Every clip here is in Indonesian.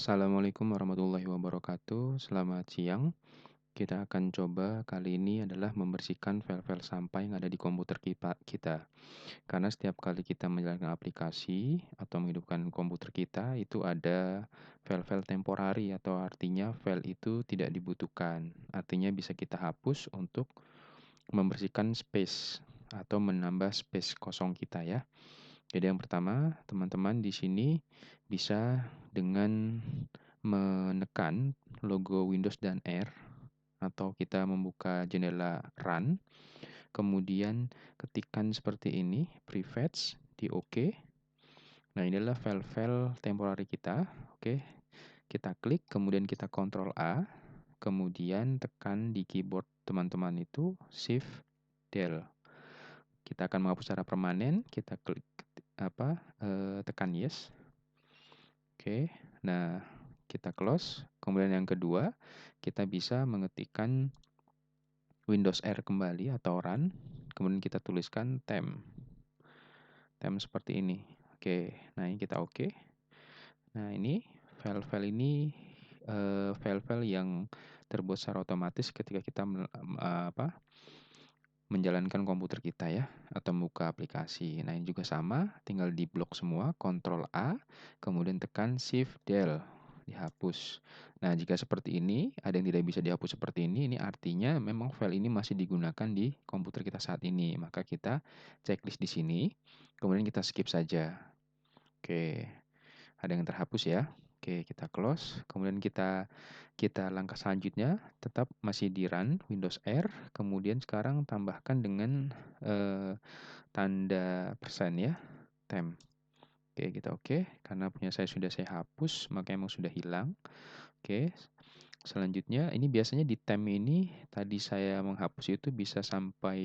Assalamualaikum warahmatullahi wabarakatuh. Selamat siang. Kita akan coba kali ini adalah membersihkan file-file sampah yang ada di komputer kita. Karena setiap kali kita menjalankan aplikasi atau menghidupkan komputer kita, itu ada file-file temporari atau artinya file itu tidak dibutuhkan. Artinya bisa kita hapus untuk membersihkan space atau menambah space kosong kita ya. Jadi yang pertama, teman-teman di sini bisa dengan menekan logo Windows dan R atau kita membuka jendela Run, kemudian ketikkan seperti ini, prefetch di OK. Nah, inilah file-file temporary kita. Oke, kita klik, kemudian kita Ctrl A, kemudian tekan di keyboard teman-teman itu Shift Del. Kita akan menghapus secara permanen, kita klik tekan yes. Oke, nah kita close. Kemudian yang kedua, kita bisa mengetikkan Windows R kembali atau run. Kemudian kita tuliskan temp seperti ini. Oke, nah ini kita oke. Nah ini file-file yang terbuat secara otomatis ketika kita menjalankan komputer kita ya, atau buka aplikasi. Nah ini juga sama, tinggal di blok semua, Ctrl A, kemudian tekan Shift Del, dihapus. Nah jika seperti ini, ada yang tidak bisa dihapus seperti ini artinya memang file ini masih digunakan di komputer kita saat ini. Maka kita checklist di sini, kemudian kita skip saja. Oke, ada yang terhapus ya. Oke, kita close. Kemudian kita langkah selanjutnya tetap masih di run Windows R. Kemudian sekarang tambahkan dengan tanda persen ya, temp. Oke, kita oke. Karena punya saya hapus, maka emang sudah hilang. Oke. Selanjutnya, ini biasanya di temp ini tadi saya menghapus itu bisa sampai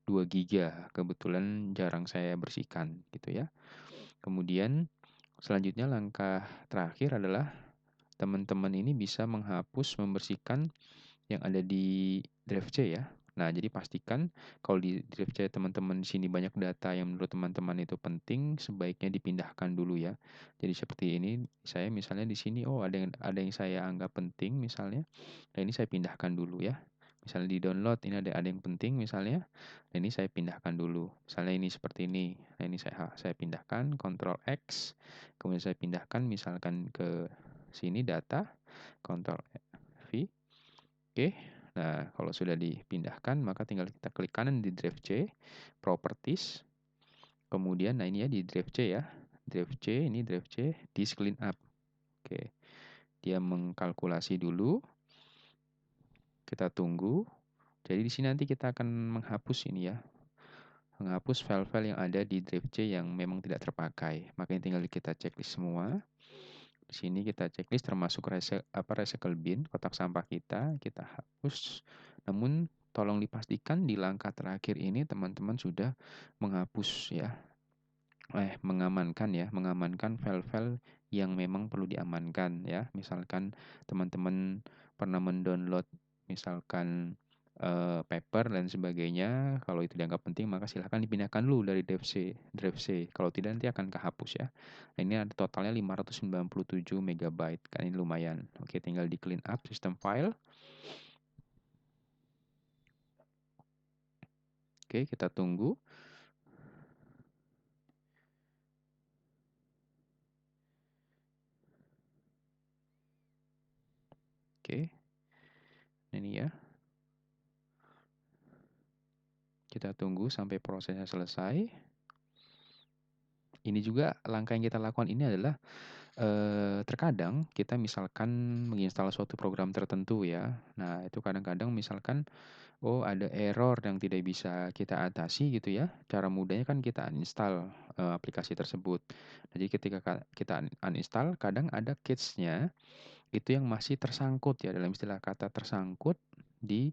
2 giga. Kebetulan jarang saya bersihkan gitu ya. Kemudian selanjutnya langkah terakhir adalah teman-teman ini bisa menghapus, membersihkan yang ada di drive C ya. Nah, jadi pastikan kalau di drive C teman-teman di sini banyak data yang menurut teman-teman itu penting, sebaiknya dipindahkan dulu ya. Jadi seperti ini, saya misalnya di sini, ada yang saya anggap penting misalnya, nah ini saya pindahkan dulu ya. Misalnya di download ini ada yang penting misalnya, nah ini saya pindahkan dulu. Misalnya ini seperti ini, nah ini saya pindahkan, Ctrl X, kemudian saya pindahkan misalkan ke sini data, Ctrl V. Oke, nah kalau sudah dipindahkan maka tinggal kita klik kanan di drive C, Properties, kemudian nah ini ya di drive C ya, drive C, ini drive C, Disk Clean Up. Oke, dia mengkalkulasi dulu, kita tunggu. Jadi di sini nanti kita akan menghapus ini ya, menghapus file-file yang ada di drive C yang memang tidak terpakai. Makanya tinggal kita checklist semua. Di sini kita checklist termasuk recycle bin, kotak sampah kita hapus. Namun tolong dipastikan di langkah terakhir ini teman-teman sudah menghapus ya, mengamankan file-file yang memang perlu diamankan ya. Misalkan teman-teman pernah mendownload misalkan paper dan sebagainya, kalau itu dianggap penting maka silahkan dipindahkan dulu dari drive C. Kalau tidak nanti akan kehapus ya. Nah, ini ada totalnya 597 MB, kan ini lumayan. Oke, tinggal di clean up sistem file. Oke, kita tunggu. Oke, ini ya. Kita tunggu sampai prosesnya selesai. Ini juga langkah yang kita lakukan ini adalah terkadang kita misalkan menginstal suatu program tertentu ya. Nah, itu kadang-kadang misalkan ada error yang tidak bisa kita atasi gitu ya. Cara mudahnya kan kita uninstall aplikasi tersebut. Jadi ketika kita uninstall, kadang ada cache-nya itu yang masih tersangkut ya, dalam istilah kata tersangkut di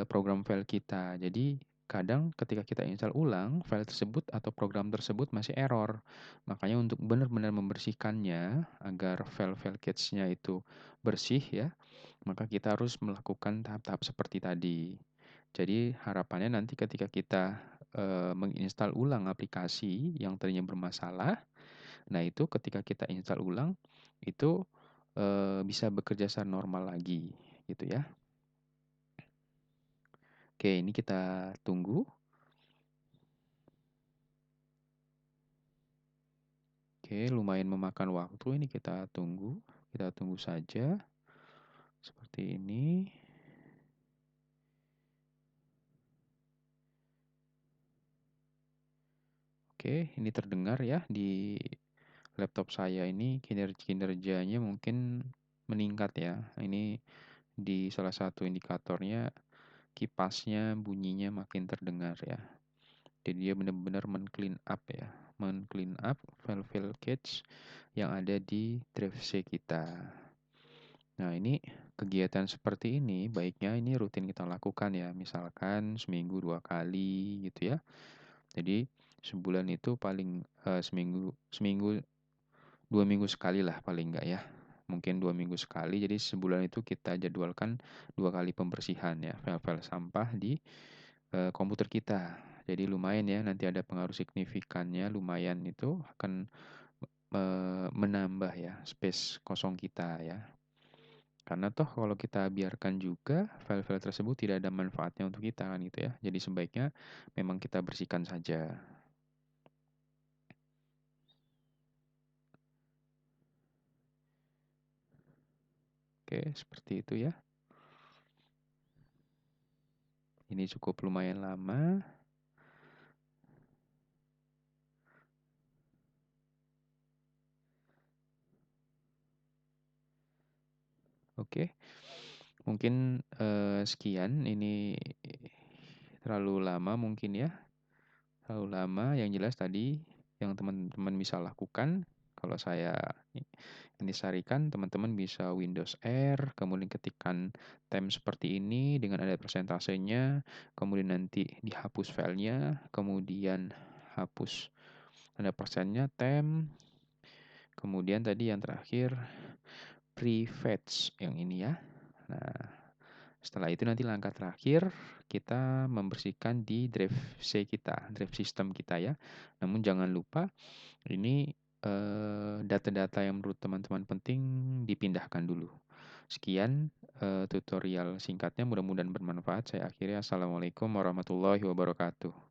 program file kita. Jadi kadang ketika kita install ulang, file tersebut atau program tersebut masih error. Makanya untuk benar-benar membersihkannya agar file-file cache-nya itu bersih ya, maka kita harus melakukan tahap-tahap seperti tadi. Jadi harapannya nanti ketika kita menginstal ulang aplikasi yang tadinya bermasalah, Nah, itu ketika kita install ulang, itu, bisa bekerja secara normal lagi, gitu ya. Oke, ini kita tunggu. Oke, lumayan memakan waktu ini kita tunggu. Kita tunggu saja, seperti ini. Oke, ini terdengar ya di laptop saya ini kinerjanya mungkin meningkat ya. Ini di salah satu indikatornya kipasnya bunyinya makin terdengar ya. Jadi dia benar-benar men-clean up ya, men-clean up file-file cache yang ada di drive C kita. Nah, ini kegiatan seperti ini baiknya ini rutin kita lakukan ya, misalkan seminggu 2 kali gitu ya. Jadi sebulan itu paling seminggu seminggu 2 minggu sekali lah paling enggak ya. Mungkin 2 minggu sekali. Jadi sebulan itu kita jadwalkan 2 kali pembersihan ya file-file sampah di komputer kita. Jadi lumayan ya, nanti ada pengaruh signifikannya, lumayan itu akan menambah ya space kosong kita ya. Karena toh kalau kita biarkan juga file-file tersebut tidak ada manfaatnya untuk kita kan gitu ya. Jadi sebaiknya memang kita bersihkan saja. Oke, seperti itu ya. Ini cukup lumayan lama. Oke, mungkin sekian ini terlalu lama mungkin ya. Terlalu lama, yang jelas tadi yang teman-teman bisa lakukan, kalau saya ini sarikan, teman-teman bisa Windows R, kemudian ketikkan tem seperti ini dengan ada persentasenya, kemudian nanti dihapus filenya, kemudian hapus ada persennya tem, kemudian tadi yang terakhir prefetch yang ini ya. Nah, setelah itu nanti langkah terakhir kita membersihkan di drive C kita, drive system kita ya. Namun jangan lupa ini data-data yang menurut teman-teman penting dipindahkan dulu. Sekian tutorial singkatnya, mudah-mudahan bermanfaat. Saya akhiri. Assalamualaikum warahmatullahi wabarakatuh.